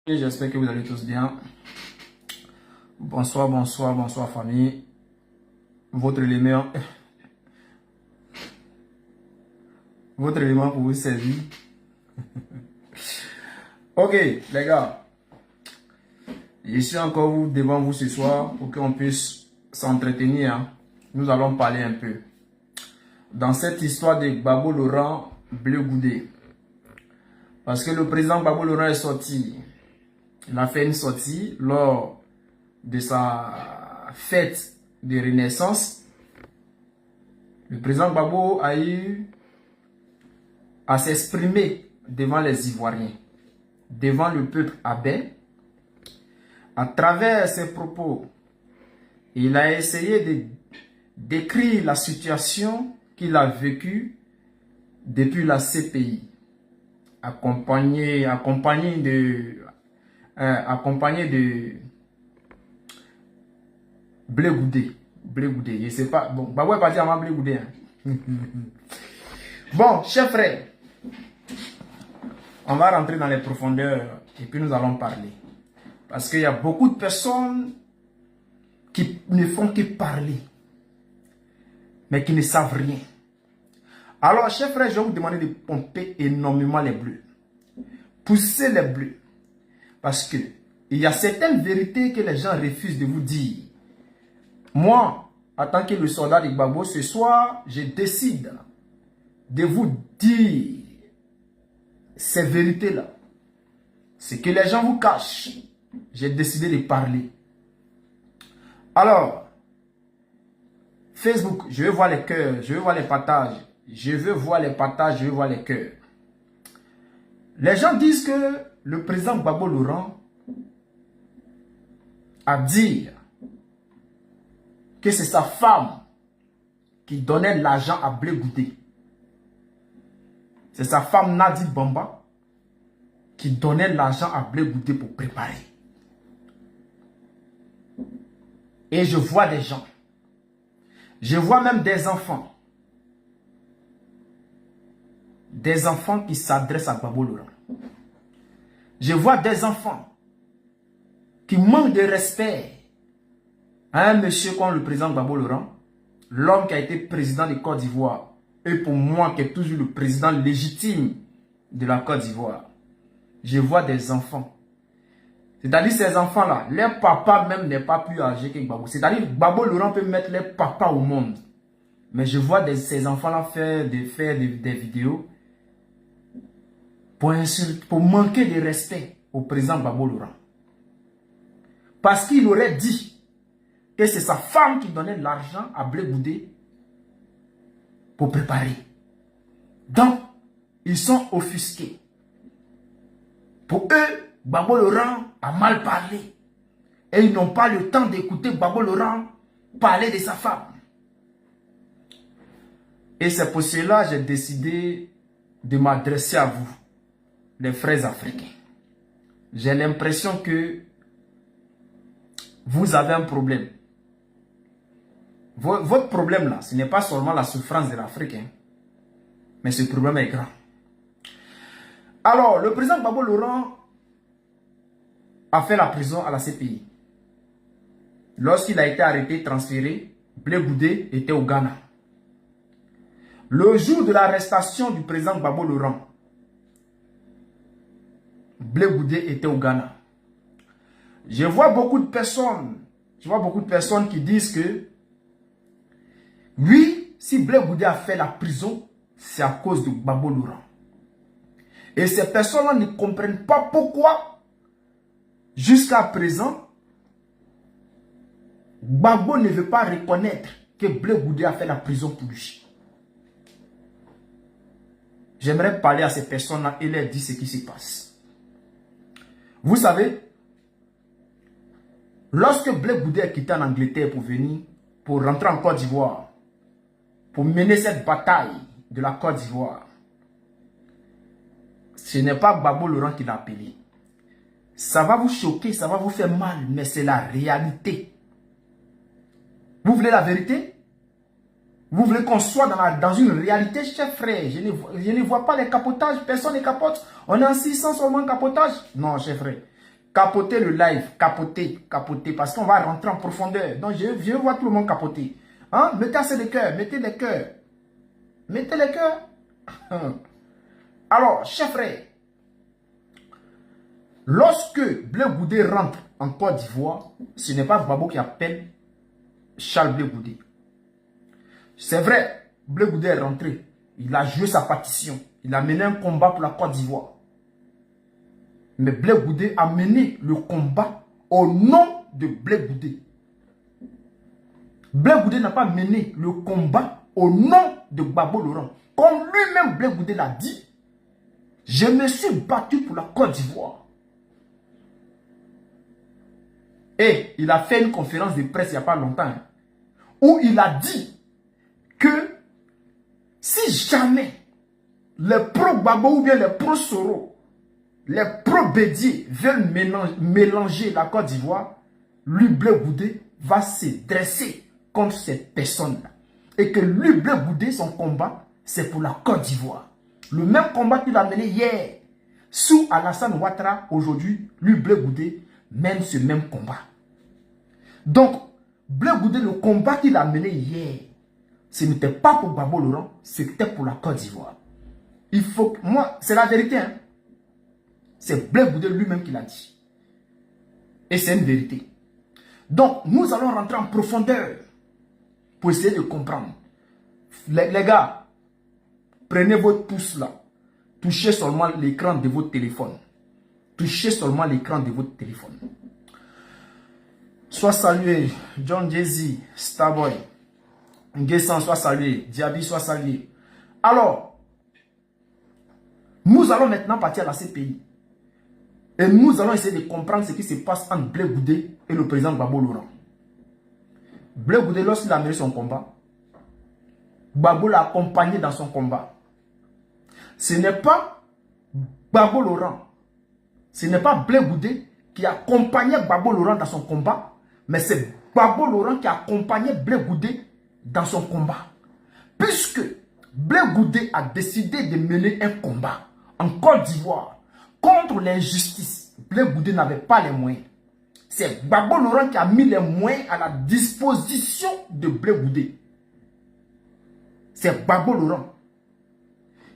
J'espère que vous allez tous bien. Bonsoir, bonsoir, bonsoir famille. Votre élément, votre élément pour vous servir. Ok, les gars. Je suis encore devant vous ce soir pour qu'on puisse s'entretenir. Nous allons parler un peu. Dans cette histoire de Gbagbo Laurent Bleu Goudé. Parce que le président Gbagbo Laurent est sorti. Il a fait une sortie lors de sa fête de renaissance. Le président Gbagbo a eu à s'exprimer devant les Ivoiriens, devant le peuple abé. À travers ses propos, il a essayé de décrire la situation qu'il a vécue depuis la CPI, accompagné de Bleu Goudé. Bleu Goudé, je sais pas. Bon, Gbagbo est parti avant Bleu Goudé. Hein. Bon, chers frères, on va rentrer dans les profondeurs et puis nous allons parler. Parce qu'il y a beaucoup de personnes qui ne font que parler, mais qui ne savent rien. Alors, chers frères, je vais vous demander de pomper énormément les bleus. Poussez les bleus. Parce que il y a certaines vérités que les gens refusent de vous dire. Moi, en tant que le soldat de Gbagbo, ce soir, je décide de vous dire ces vérités-là. Ce que les gens vous cachent, j'ai décidé de parler. Alors, Facebook, je veux voir les cœurs, je veux voir les partages. Je veux voir les partages, je veux voir les cœurs. Les gens disent que le président Gbagbo Laurent a dit que c'est sa femme qui donnait l'argent à Bleu Goudé. C'est sa femme Nadi Bamba qui donnait l'argent à Bleu Goudé pour préparer. Et je vois des gens. Je vois même des enfants. Des enfants qui s'adressent à Gbagbo Laurent. Je vois des enfants qui manquent de respect à un monsieur comme le président Gbagbo Laurent, l'homme qui a été président de Côte d'Ivoire, et pour moi qui est toujours le président légitime de la Côte d'Ivoire. Je vois des enfants. C'est-à-dire ces enfants-là, leur papa même n'est pas plus âgé que Gbagbo. C'est-à-dire que Gbagbo Laurent peut mettre leur papa au monde. Mais je vois ces enfants-là faire des vidéos pour manquer de respect au président Gbagbo Laurent. Parce qu'il aurait dit que c'est sa femme qui donnait l'argent à Bleu Goudé pour préparer. Donc, ils sont offusqués. Pour eux, Gbagbo Laurent a mal parlé. Et ils n'ont pas le temps d'écouter Gbagbo Laurent parler de sa femme. Et c'est pour cela que j'ai décidé de m'adresser à vous, les frères africains. J'ai l'impression que vous avez un problème. Votre problème là, ce n'est pas seulement la souffrance de l'Afrique, hein, mais ce problème est grand. Alors, le président Gbagbo Laurent a fait la prison à la CPI. Lorsqu'il a été arrêté, transféré, Bleu Goudé était au Ghana. Le jour de l'arrestation du président Gbagbo Laurent, Bleu Goudé était au Ghana. Je vois beaucoup de personnes qui disent que oui, si Bleu Goudé a fait la prison, c'est à cause de Gbagbo Laurent. Et ces personnes-là ne comprennent pas pourquoi, jusqu'à présent, Gbagbo ne veut pas reconnaître que Bleu Goudé a fait la prison pour lui. J'aimerais parler à ces personnes-là et leur dire ce qui se passe. Vous savez, lorsque Bleu Goudé a quitté en Angleterre pour venir, pour rentrer en Côte d'Ivoire, pour mener cette bataille de la Côte d'Ivoire, ce n'est pas Gbagbo Laurent qui l'a appelé. Ça va vous choquer, ça va vous faire mal, mais c'est la réalité. Vous voulez la vérité? Vous voulez qu'on soit dans une réalité, chers frères? Je ne vois pas les capotages, personne ne capote. On est en 600 seulement capotage. Non, chers frères. Capotez le live, capotez, parce qu'on va rentrer en profondeur. Donc, je veux voir tout le monde capoter. Hein? Mettez assez de cœur, mettez les cœurs. Mettez les cœurs. Alors, chers frères, lorsque Blé Goudé rentre en Côte d'Ivoire, ce n'est pas Gbagbo qui appelle Charles Blé Goudé. C'est vrai, Blé Goudé est rentré. Il a joué sa partition. Il a mené un combat pour la Côte d'Ivoire. Mais Blé Goudé a mené le combat au nom de Blé Goudé. Blé Goudé n'a pas mené le combat au nom de Gbagbo Laurent. Comme lui-même Blé Goudé l'a dit, je me suis battu pour la Côte d'Ivoire. Et il a fait une conférence de presse il n'y a pas longtemps, hein, où il a dit que si jamais les pro-Gbagbo ou bien les pro-Soro, les pro-Bédier veulent mélanger la Côte d'Ivoire, lui, Blé Goudé, va se dresser contre ces personnes-là. Et que lui, Blé Goudé, son combat, c'est pour la Côte d'Ivoire. Le même combat qu'il a mené hier, sous Alassane Ouattara, aujourd'hui, lui, Blé Goudé, mène ce même combat. Donc, Blé Goudé, le combat qu'il a mené hier, ce n'était pas pour Gbagbo Laurent, c'était pour la Côte d'Ivoire. Il faut... Moi, c'est la vérité, hein. C'est Blé Goudé lui-même qui l'a dit. Et c'est une vérité. Donc, nous allons rentrer en profondeur pour essayer de comprendre. Les gars, prenez votre pouce là. Touchez seulement l'écran de votre téléphone. Touchez seulement l'écran de votre téléphone. Sois salué, John Jay-Z, Starboy, Nguessan, soit salué, Diaby, soit salué. Alors, nous allons maintenant partir à la CPI. Et nous allons essayer de comprendre ce qui se passe entre Blé Goudé et le président Gbagbo Laurent. Blé Goudé, lorsqu'il a mené son combat, Gbagbo l'a accompagné dans son combat. Ce n'est pas Gbagbo Laurent, ce n'est pas Blé Goudé qui accompagnait Gbagbo Laurent dans son combat, mais c'est Gbagbo Laurent qui accompagnait Blé Goudé dans son combat. Puisque Blé Goudé a décidé de mener un combat en Côte d'Ivoire contre l'injustice, Blé Goudé n'avait pas les moyens. C'est Gbagbo Laurent qui a mis les moyens à la disposition de Blé Goudé. C'est Gbagbo Laurent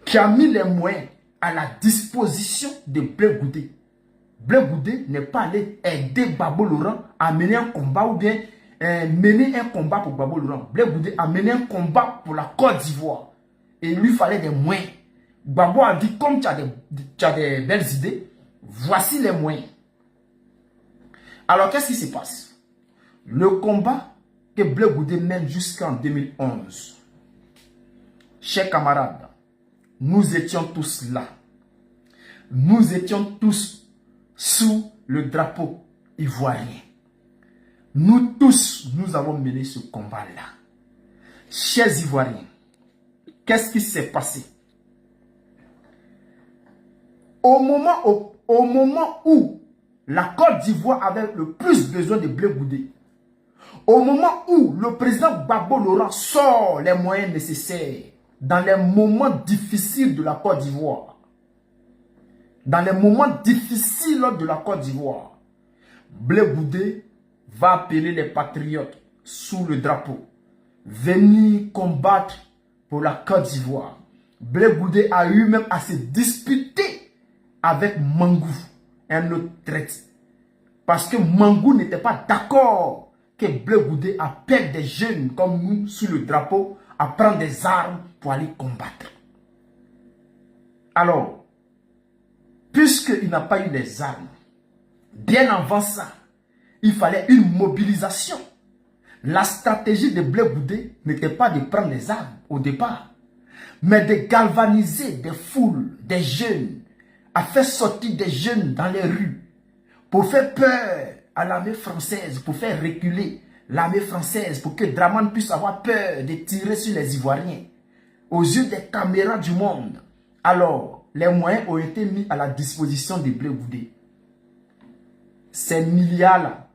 qui a mis les moyens à la disposition de Blé Goudé. Blé Goudé n'est pas allé aider Gbagbo Laurent à mener un combat ou bien mener un combat pour Gbagbo Laurent. Blé Goudé a mené un combat pour la Côte d'Ivoire. Et il lui fallait des moyens. Gbagbo a dit, comme tu as des belles idées, voici les moyens. Alors, qu'est-ce qui se passe? Le combat que Blé Goudé mène jusqu'en 2011. Chers camarades, nous étions tous là. Nous étions tous sous le drapeau ivoirien. Nous tous, nous avons mené ce combat-là. Chers Ivoiriens, qu'est-ce qui s'est passé? Au moment où la Côte d'Ivoire avait le plus besoin de Blé Goudé, au moment où le président Gbagbo Laurent sort les moyens nécessaires dans les moments difficiles de la Côte d'Ivoire, dans les moments difficiles de la Côte d'Ivoire, Blé Goudé va appeler les patriotes sous le drapeau, venir combattre pour la Côte d'Ivoire. Blé Goudé a eu même à se disputer avec Mangou, un autre traître. Parce que Mangou n'était pas d'accord que Blé Goudé appelle des jeunes comme nous sous le drapeau à prendre des armes pour aller combattre. Alors, puisqu'il n'a pas eu les armes, bien avant ça, il fallait une mobilisation. La stratégie de Blé Goudé n'était pas de prendre les armes au départ, mais de galvaniser des foules, des jeunes, à faire sortir des jeunes dans les rues pour faire peur à l'armée française, pour faire reculer l'armée française, pour que Draman puisse avoir peur de tirer sur les Ivoiriens aux yeux des caméras du monde. Alors, les moyens ont été mis à la disposition de Blé Goudé. Ces milliards-là,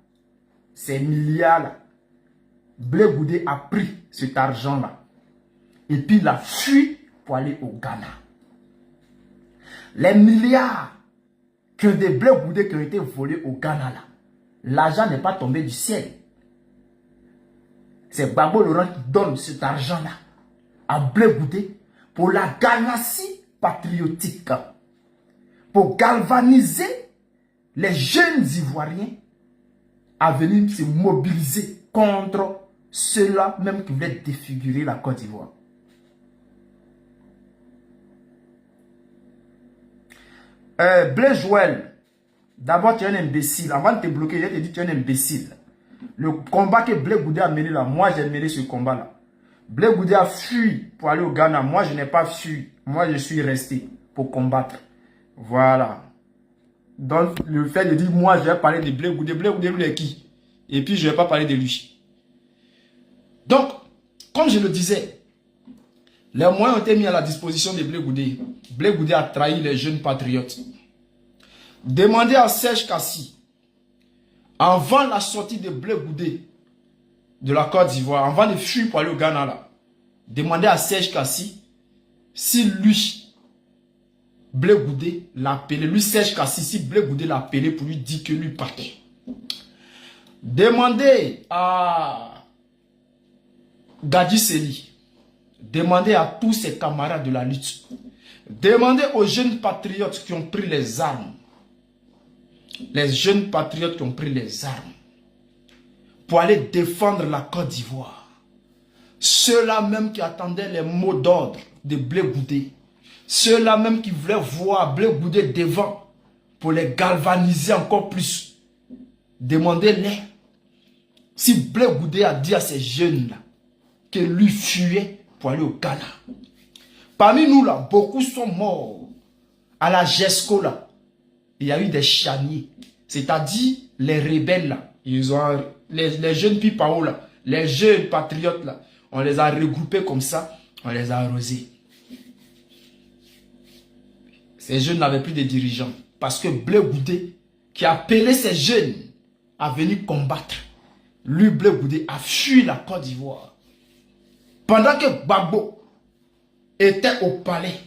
Blé Goudé a pris cet argent-là et puis il a fui pour aller au Ghana. Les milliards que des blés goudés qui ont été volés au Ghana là. L'argent n'est pas tombé du ciel. C'est Gbagbo Laurent qui donne cet argent-là à Blé Goudé pour la galaxie patriotique. Pour galvaniser les jeunes Ivoiriens à venir se mobiliser contre ceux-là même qui voulaient défigurer la Côte d'Ivoire. Blé Joël, d'abord tu es un imbécile. Avant de te bloquer, je te dis que tu es un imbécile. Le combat que Blé Goudé a mené là, moi j'ai mené ce combat-là. Blé Goudé a fui pour aller au Ghana. Moi je n'ai pas fui. Moi je suis resté pour combattre. Voilà. Donc le fait de dire moi je vais parler de Blé Goudé lui est qui? Et puis je ne vais pas parler de lui. Donc, comme je le disais, les moyens ont été mis à la disposition de Blé Goudé. Blé Goudé a trahi les jeunes patriotes. Demandez à Serge Kassi, avant la sortie de Blé Goudé de la Côte d'Ivoire, avant de fuir pour aller au Ghana là, demandez à Serge Kassi si lui, Blé Goudé l'a appelé. Lui, Serge Kassi, si Blé Goudé l'a appelé pour lui dire que lui partait. Demandez à Gadi Seli. Demandez à tous ses camarades de la lutte. Demandez aux jeunes patriotes qui ont pris les armes. Les jeunes patriotes qui ont pris les armes pour aller défendre la Côte d'Ivoire. Ceux-là même qui attendaient les mots d'ordre de Blé Goudé. Ceux-là même qui voulaient voir Blé Goudé devant pour les galvaniser encore plus. Demandez-les si Blé Goudé a dit à ces jeunes-là que lui fuyait pour aller au Ghana. Parmi nous là, beaucoup sont morts. À la GESCO là, il y a eu des chaniers. C'est-à-dire les rebelles là. Ils ont, les jeunes pipao là, les jeunes patriotes là, on les a regroupés comme ça, on les a arrosés. Ces jeunes n'avaient plus de dirigeants. Parce que Blé Goudé, qui a appelé ces jeunes à venir combattre, lui, Blé Goudé, a fui la Côte d'Ivoire. Pendant que Gbagbo était au palais,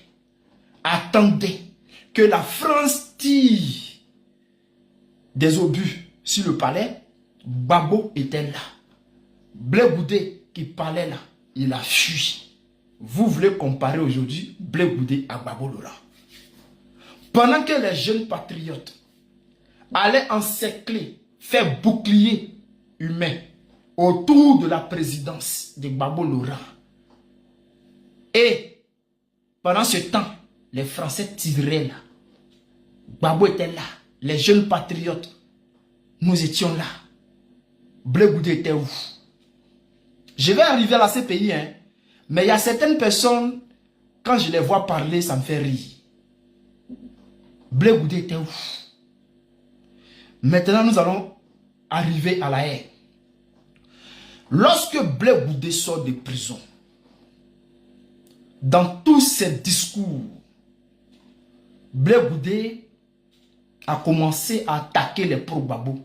attendait que la France tire des obus sur le palais, Gbagbo était là. Blé Goudé qui parlait là, il a fui. Vous voulez comparer aujourd'hui Blé Goudé à Gbagbo Laurent. Pendant que les jeunes patriotes allaient encercler, faire bouclier humain autour de la présidence de Gbagbo Laurent. Et pendant ce temps, les Français tiraient là. Gbagbo était là. Les jeunes patriotes, nous étions là. Blé Goudé était où? Je vais arriver à la CPI, hein, mais il y a certaines personnes, quand je les vois parler, ça me fait rire. Blé Goudé était où? Maintenant, nous allons arriver à la haine. Lorsque Blé Goudé sort de prison, dans tous ses discours, Blé Goudé a commencé à attaquer les pro-Gbagbo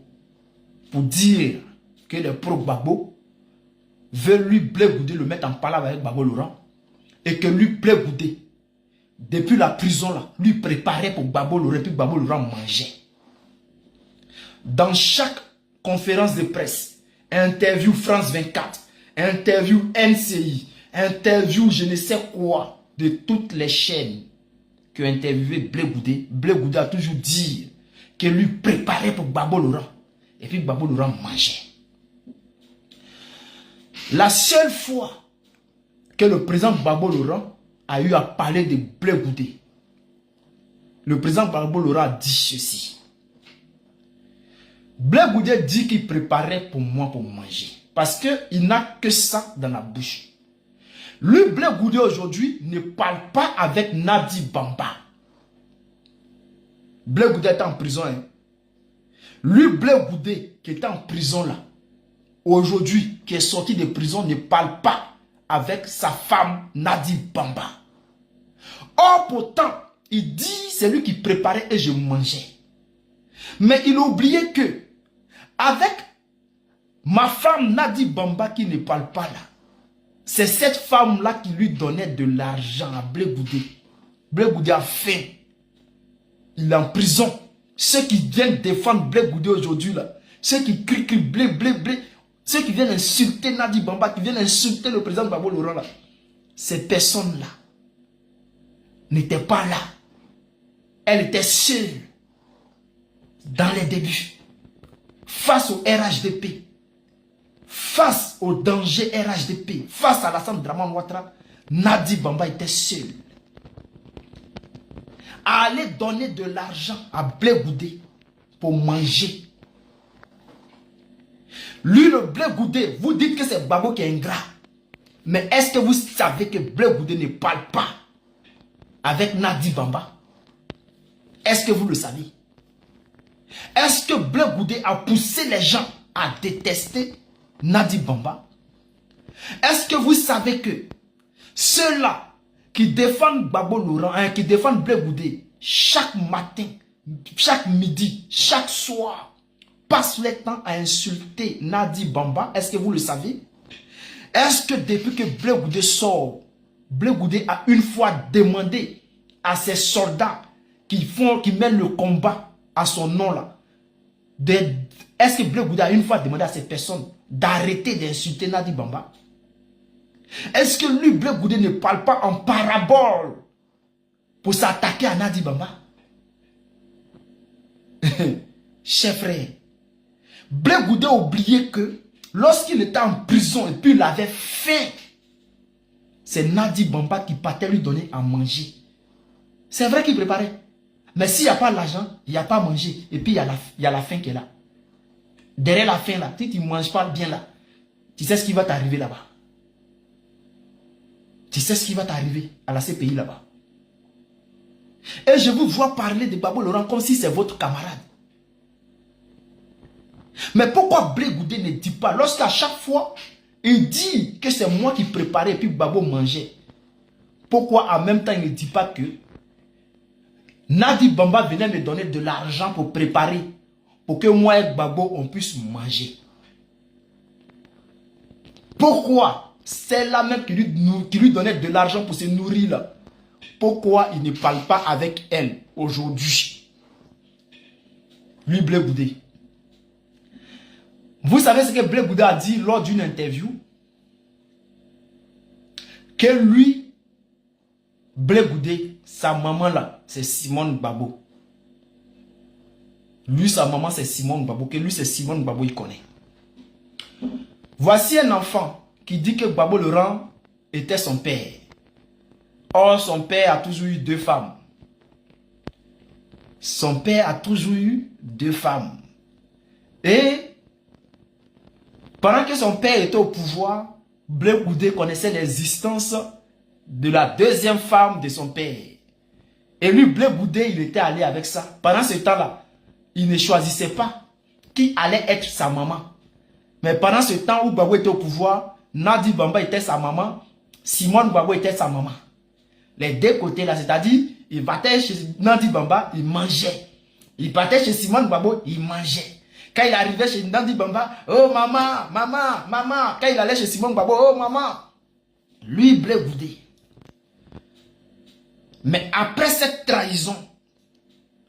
pour dire que les pro-Gbagbo veulent lui, Blé Goudé, le mettre en palabre avec Gbagbo Laurent et que lui, Blé Goudé, depuis la prison là, lui préparait pour Gbagbo Laurent et puis Gbagbo Laurent mangeait. Dans chaque conférence de presse, interview France 24, interview NCI, interview je ne sais quoi, de toutes les chaînes qui ont interviewé Blé Goudé a toujours dit que lui préparait pour Gbagbo Laurent et puis Gbagbo Laurent mangeait. La seule fois que le président Gbagbo Laurent a eu à parler de Blé Goudé, le président Gbagbo Laurent a dit ceci. Blé Goudé dit qu'il préparait pour moi pour manger. Parce qu'il n'a que ça dans la bouche. Lui, Blé Goudé aujourd'hui ne parle pas avec Nadi Bamba. Blé Goudé est en prison. Hein. Lui, Blé Goudé qui est en prison là, aujourd'hui, qui est sorti de prison, ne parle pas avec sa femme Nadi Bamba. Or, pourtant, il dit c'est lui qui préparait et je mangeais. Mais il oubliait que avec ma femme Nadi Bamba qui ne parle pas là, c'est cette femme-là qui lui donnait de l'argent à Blé Goudé. Blé Goudé a faim. Il est en prison. Ceux qui viennent défendre Blé Goudé aujourd'hui, là, ceux qui crient blé, blé, blé, ceux qui viennent insulter Nadi Bamba, qui viennent insulter le président Gbagbo Laurent, là, ces personnes-là n'étaient pas là. Elles étaient seules dans les débuts, face au RHDP, face au danger RHDP, face à l'Assane Draman Ouattara. Nadi Bamba était seul. À aller donner de l'argent à Blé Goudé pour manger. Lui, le Blé Goudé, vous dites que c'est Gbagbo qui est ingrat. Mais est-ce que vous savez que Blé Goudé ne parle pas avec Nadi Bamba? Est-ce que vous le savez? Est-ce que Blé Goudé a poussé les gens à détester Nadi Bamba? Est-ce que vous savez que ceux-là qui défendent Gbagbo Laurent, qui défendent Blé Goudé, chaque matin, chaque midi, chaque soir, passent le temps à insulter Nadi Bamba? Est-ce que vous le savez? Est-ce que depuis que Blé Goudé sort, Blé Goudé a une fois demandé à ses soldats qui mènent le combat à son nom là, est-ce que Blé Goudé a une fois demandé à ces personnes d'arrêter d'insulter Nadi Bamba? Est-ce que lui, Blé Goudé, ne parle pas en parabole pour s'attaquer à Nadi Bamba? Chers frères, Blé Goudé a oublié que lorsqu'il était en prison et puis il avait faim, c'est Nadi Bamba qui partait lui donner à manger. C'est vrai qu'il préparait. Mais s'il n'y a pas l'argent, il n'y a pas à manger. Et puis il y a la faim qui est là. Derrière la faim là, si tu ne manges pas bien là, tu sais ce qui va t'arriver là-bas. Tu sais ce qui va t'arriver à la CPI là-bas. Et je vous vois parler de Gbagbo Laurent comme si c'est votre camarade. Mais pourquoi Blé Goudé ne dit pas, lorsqu'à chaque fois, il dit que c'est moi qui préparais et puis Gbagbo mangeait, pourquoi en même temps il ne dit pas que Nadi Bamba venait me donner de l'argent pour préparer, pour que moi et Gbagbo on puisse manger? Pourquoi c'est là même qui lui donnait de l'argent pour se nourrir là? Pourquoi il ne parle pas avec elle aujourd'hui? Lui, Blé Goudé. Vous savez ce que Blé Goudé a dit lors d'une interview? Que lui, Blé Goudé, sa maman là, c'est Simone Gbagbo. Lui, sa maman, c'est Simone Gbagbo. Que lui, c'est Simone Gbagbo, il connaît. Voici un enfant qui dit que Gbagbo Laurent était son père. Or, son père a toujours eu 2 femmes. Son père a toujours eu 2 femmes. Et pendant que son père était au pouvoir, Blé Goudé connaissait l'existence de la 2e femme de son père. Et lui, Blé Goudé, il était allé avec ça. Pendant ce temps-là, il ne choisissait pas qui allait être sa maman. Mais pendant ce temps où Gbagbo était au pouvoir, Nadi Bamba était sa maman, Simone Gbagbo était sa maman. Les deux côtés là, c'est-à-dire, il partait chez Nadi Bamba, il mangeait. Il partait chez Simone Gbagbo, il mangeait. Quand il arrivait chez Nadi Bamba, oh maman, maman, maman. Quand il allait chez Simone Gbagbo, oh maman. Lui, Blé Goudé. Mais après cette trahison,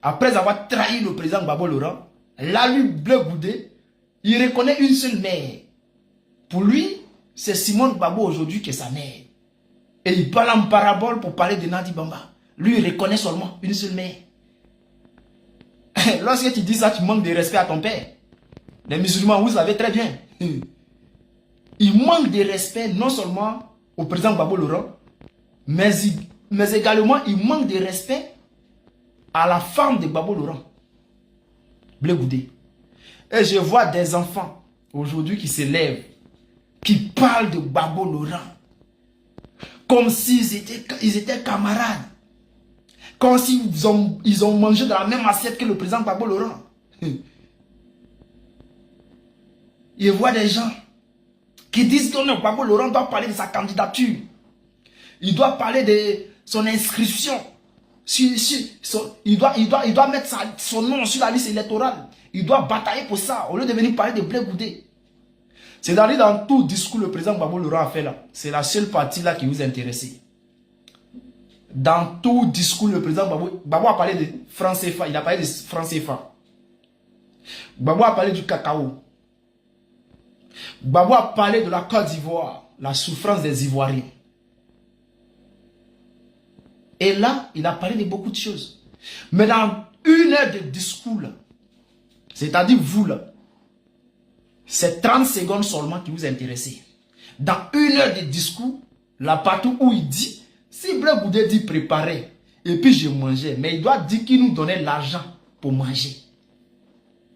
après avoir trahi le président Gbagbo Laurent, là, lui, Blé Goudé, il reconnaît une seule mère. Pour lui, c'est Simone Gbagbo aujourd'hui qui est sa mère. Et il parle en parabole pour parler de Nadi Bamba. Lui, il reconnaît seulement une seule mère. Lorsque tu dis ça, tu manques de respect à ton père. Les musulmans, vous savez très bien. Il manque de respect non seulement au président Gbagbo Laurent, mais également il manque de respect à la femme de Gbagbo Laurent, Blé Goudé. Et je vois des enfants aujourd'hui qui se lèvent, qui parlent de Gbagbo Laurent comme s'ils étaient camarades. Comme s'ils ils ont mangé dans la même assiette que le président Gbagbo Laurent. Je vois des gens qui disent que Gbagbo Laurent doit parler de sa candidature. Il doit parler de son inscription. Il doit mettre son nom sur la liste électorale. Il doit batailler pour ça, au lieu de venir parler de Blé Goudé. C'est-à-dire, dans tout discours le président Gbagbo Laurent a fait là, c'est la seule partie là qui vous intéresse. Dans tout discours, le président Gbagbo a parlé de franc CFA. Il a parlé de franc CFA. Gbagbo a parlé du cacao. Gbagbo a parlé de la Côte d'Ivoire, la souffrance des Ivoiriens. Et là, il a parlé de beaucoup de choses. Mais dans 1 heure de discours, c'est-à-dire vous, là, c'est 30 secondes seulement qui vous intéressent. Dans 1 heure de discours, là, partout où il dit, si Blé Goudé dit préparer, et puis je mangeais, mais il doit dire qu'il nous donnait l'argent pour manger.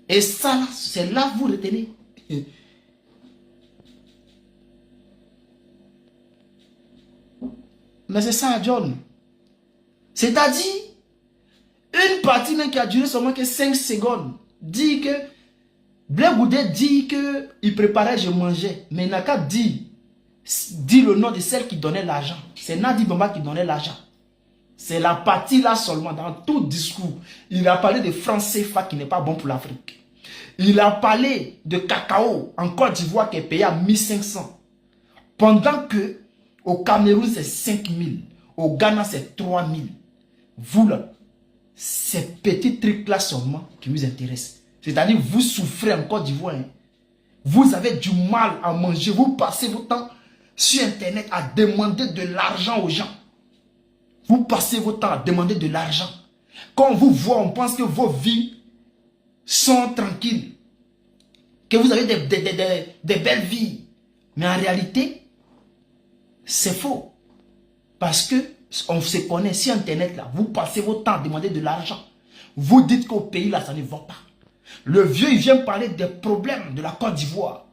Et ça, c'est là que vous retenez. Mais c'est ça, John. C'est-à-dire, une partie même qui a duré seulement que 5 secondes, dit que Blé Goudé dit qu'il préparait, je mangeais. Mais il n'a qu'à dire le nom de celle qui donnait l'argent. C'est Nadi Bamba qui donnait l'argent. C'est la partie là seulement, dans tout discours. Il a parlé de franc CFA qui n'est pas bon pour l'Afrique. Il a parlé de cacao en Côte d'Ivoire qui est payé à 1500. Pendant que au Cameroun c'est 5000. Au Ghana c'est 3000. Vous là, ces petits trucs là seulement qui vous intéressent. C'est-à-dire vous souffrez en Côte d'Ivoire. Hein. Vous avez du mal à manger. Vous passez votre temps sur Internet à demander de l'argent aux gens. Vous passez votre temps à demander de l'argent. Quand on vous voit, on pense que vos vies sont tranquilles. Que vous avez des belles vies. Mais en réalité, c'est faux. Parce que on se connaît sur Internet là. Vous passez votre temps à demander de l'argent. Vous dites qu'au pays là, ça ne va pas. Le vieux, il vient parler des problèmes de la Côte d'Ivoire.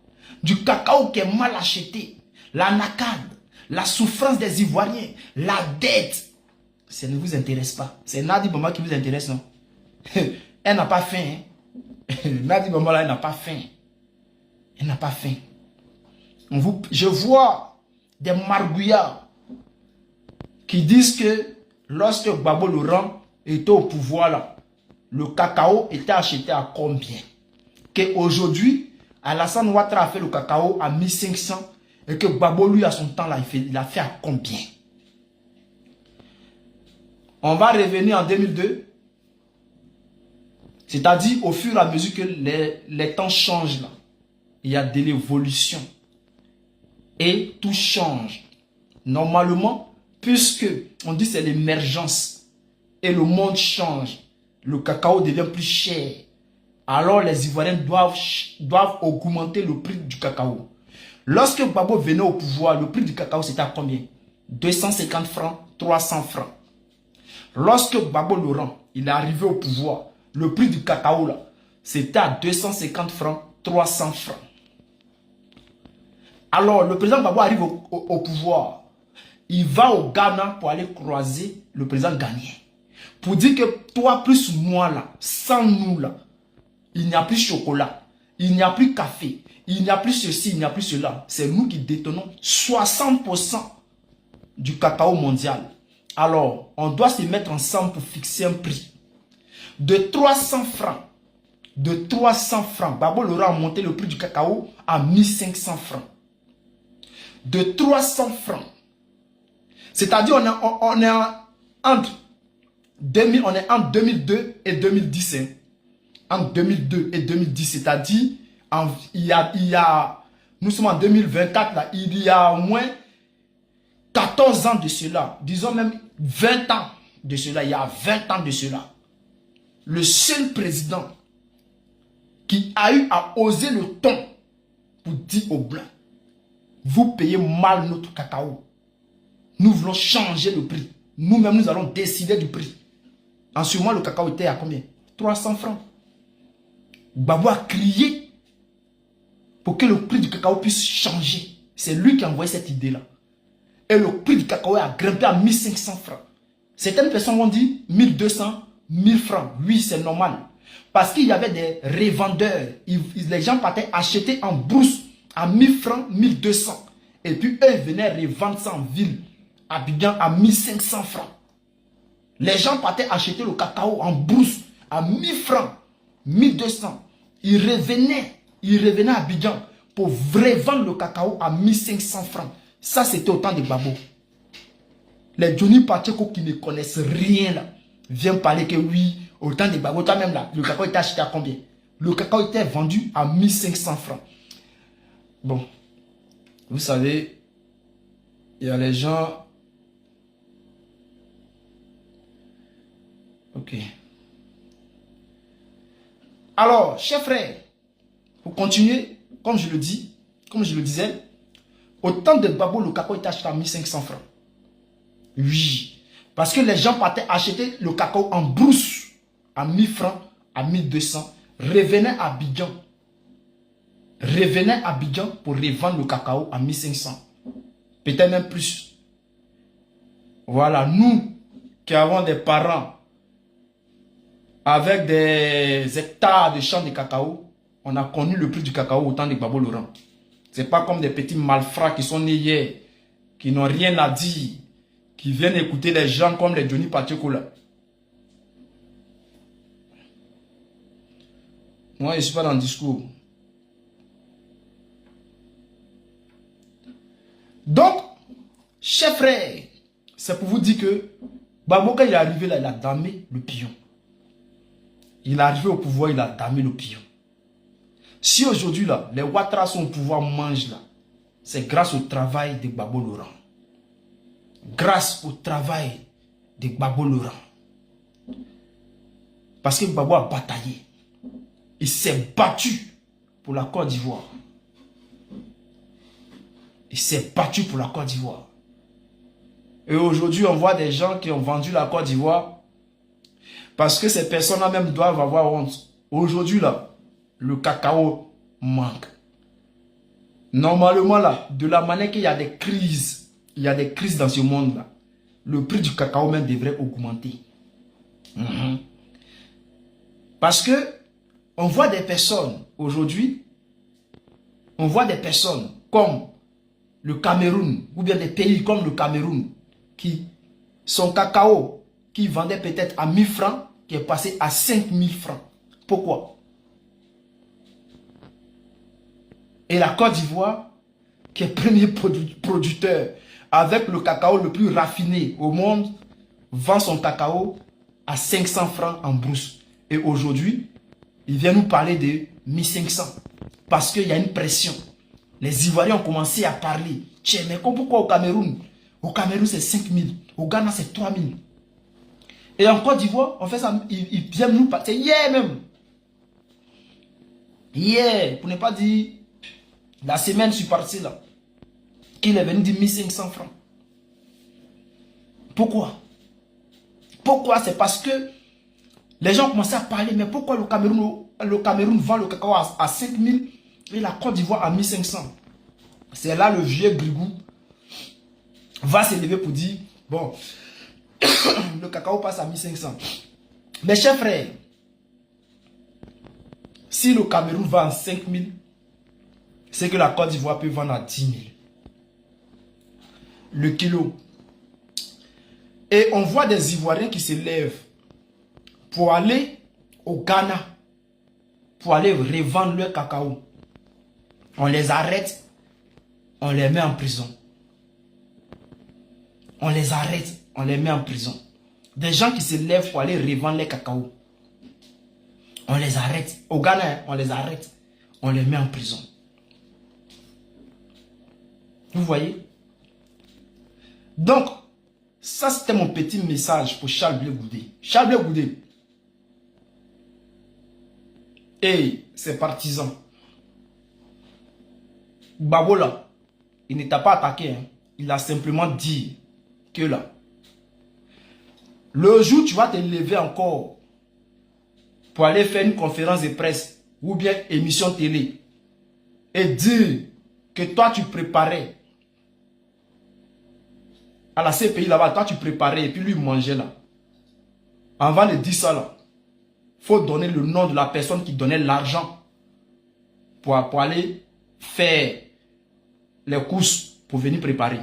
Du cacao qui est mal acheté. La nacade. La souffrance des Ivoiriens. La dette. Ça ne vous intéresse pas. C'est Nadi Bamba qui vous intéresse, non? Elle n'a pas faim. Hein? Nadi Bamba là, elle n'a pas faim. Elle n'a pas faim. Je vois des margouillards qui disent que lorsque Gbagbo Laurent était au pouvoir là, le cacao était acheté à combien? Qu'aujourd'hui, Alassane Ouattara a fait le cacao à 1500 et que Gbagbo lui à son temps là, il a fait à combien? On va revenir en 2002. C'est-à-dire au fur et à mesure que les temps changent là, il y a de l'évolution. Et tout change. Normalement, puisque on dit c'est l'émergence et le monde change, le cacao devient plus cher. Alors les Ivoiriens doivent augmenter le prix du cacao. Lorsque Gbagbo venait au pouvoir, le prix du cacao c'était à combien? 250 francs, 300 francs. Lorsque Gbagbo Laurent il est arrivé au pouvoir, le prix du cacao là, c'était à 250 francs, 300 francs. Alors le président Gbagbo arrive au pouvoir. Il va au Ghana pour aller croiser le président ghanéen. Pour dire que toi plus moi là, sans nous là, il n'y a plus chocolat, il n'y a plus café, il n'y a plus ceci, il n'y a plus cela. C'est nous qui détenons 60% du cacao mondial. Alors, on doit se mettre ensemble pour fixer un prix. De 300 francs, Gbagbo Laurent a monté le prix du cacao à 1500 francs. De 300 francs. C'est-à-dire on est entre 2002 et 2010. Hein. Entre 2002 et 2010, c'est-à-dire nous sommes en 2024, là, il y a au moins 14 ans de cela, disons même 20 ans de cela, il y a 20 ans de cela. Le seul président qui a eu à oser le ton pour dire aux Blancs, vous payez mal notre cacao. Nous voulons changer le prix. Nous-mêmes, nous allons décider du prix. En ce moment, le cacao était à combien? 300 francs. Gbagbo a crié pour que le prix du cacao puisse changer. C'est lui qui a envoyé cette idée-là. Et le prix du cacao a grimpé à 1500 francs. Certaines personnes vont dire 1200, 1000 francs. Oui, c'est normal. Parce qu'il y avait des revendeurs. Les gens partaient acheter en brousse à 1000 francs, 1200. Et puis eux venaient revendre ça en ville, à Abidjan, à 1500 francs. Les gens partaient acheter le cacao en brousse à 1000 francs, 1200. Ils revenaient à Abidjan pour revendre le cacao à 1500 francs. Ça, c'était au temps de Gbagbo. Les Johnny Pacheco qui ne connaissent rien là, viennent parler que oui, au temps des Gbagbo, toi-même là, le cacao était acheté à combien? Le cacao était vendu à 1500 francs. Bon, vous savez, il y a les gens... Ok. Alors, chers frères, pour continuer, comme je le disais, au temps de Gbagbo, le cacao était acheté à 1500 francs. Oui. Parce que les gens partaient acheter le cacao en brousse à 1000 francs, à 1200, revenaient à Abidjan. Revenaient à Abidjan pour revendre le cacao à 1500. Peut-être même plus. Voilà, nous qui avons des parents avec des hectares de champs de cacao, on a connu le prix du cacao au temps de Gbagbo Laurent. Ce n'est pas comme des petits malfrats qui sont nés hier, qui n'ont rien à dire, qui viennent écouter les gens comme les Johnny Pacheco là. Moi, je ne suis pas dans le discours. Donc, chers frères, c'est pour vous dire que Gbagbo, quand il est arrivé là, il a damé le pion. Il est arrivé au pouvoir, il a damé le pion. Si aujourd'hui là, les Ouattara sont au pouvoir, mangent là, c'est grâce au travail de Gbagbo Laurent. Grâce au travail de Gbagbo Laurent. Parce que Gbagbo a bataillé. Il s'est battu pour la Côte d'Ivoire. Il s'est battu pour la Côte d'Ivoire. Et aujourd'hui, on voit des gens qui ont vendu la Côte d'Ivoire parce que ces personnes-là même doivent avoir honte. Aujourd'hui, là, le cacao manque. Normalement, là, de la manière qu'il y a des crises, il y a des crises dans ce monde-là, le prix du cacao même devrait augmenter. Parce que on voit des personnes aujourd'hui, on voit des personnes comme le Cameroun, ou bien des pays comme le Cameroun, qui son cacao, qui vendait peut-être à 1000 francs, qui est passé à 5000 francs. Pourquoi? Et la Côte d'Ivoire, qui est premier producteur, avec le cacao le plus raffiné au monde, vend son cacao à 500 francs en brousse. Et aujourd'hui, il vient nous parler de 1500. Parce qu'il y a une pression. Les Ivoiriens ont commencé à parler. Tiens, mais pourquoi au Cameroun? Au Cameroun, c'est 5000. Au Ghana, c'est 3000. Et en Côte d'Ivoire, on fait ça. Ils viennent nous parler. C'est hier même. Hier, pour ne pas dire la semaine, je suis parti là. Il est venu dire 1500 francs. Pourquoi? Pourquoi? C'est parce que les gens ont commencé à parler. Mais pourquoi le Cameroun vend le cacao à 5000 et la Côte d'Ivoire à 1500? C'est là le vieux Grigou va s'élever pour dire, bon, le cacao passe à 1500. Mes chers frères, si le Cameroun vend à 5000, c'est que la Côte d'Ivoire peut vendre à 10 000. Le kilo. Et on voit des Ivoiriens qui se lèvent pour aller au Ghana, pour aller revendre leur cacao. On les arrête, on les met en prison. On les arrête, on les met en prison. Des gens qui se lèvent pour aller revendre les cacao. On les arrête. Au Ghana, on les arrête, on les met en prison. Vous voyez? Donc, ça c'était mon petit message pour Charles Blé Goudé. Charles Blé Goudé et ses partisans. Gbagbo là, il ne t'a pas attaqué. Hein. Il a simplement dit que là, le jour où tu vas te lever encore pour aller faire une conférence de presse ou bien émission télé et dire que toi tu préparais à la CPI là-bas, toi tu préparais et puis lui mangeait là. Avant de dire ça là, il faut donner le nom de la personne qui donnait l'argent pour aller faire les courses pour venir préparer.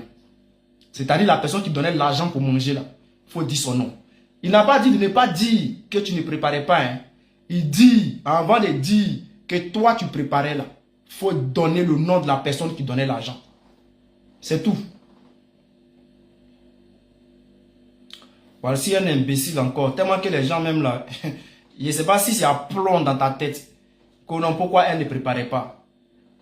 C'est-à-dire la personne qui donnait l'argent pour manger là. Il faut dire son nom. Il n'a pas dit de ne pas dire que tu ne préparais pas. Hein. Il dit, avant de dire que toi tu préparais là, il faut donner le nom de la personne qui donnait l'argent. C'est tout. Voici un imbécile encore. Tellement que les gens même là, je ne sais pas si c'est à plomb dans ta tête. Pourquoi elle ne préparait pas?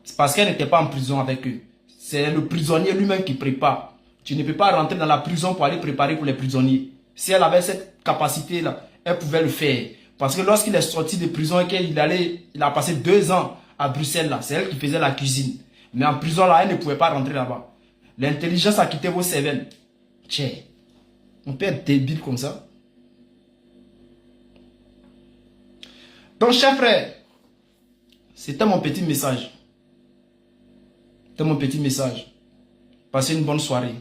C'est parce qu'elle n'était pas en prison avec eux. C'est le prisonnier lui-même qui prépare. Tu ne peux pas rentrer dans la prison pour aller préparer pour les prisonniers. Si elle avait cette capacité-là, elle pouvait le faire. Parce que lorsqu'il est sorti de prison et il a passé 2 ans à Bruxelles, là, c'est elle qui faisait la cuisine. Mais en prison, là, elle ne pouvait pas rentrer là-bas. L'intelligence a quitté vos cervelles. Tiens, on peut être débile comme ça. Donc, chers frères, c'était mon petit message. C'était mon petit message. Passez une bonne soirée.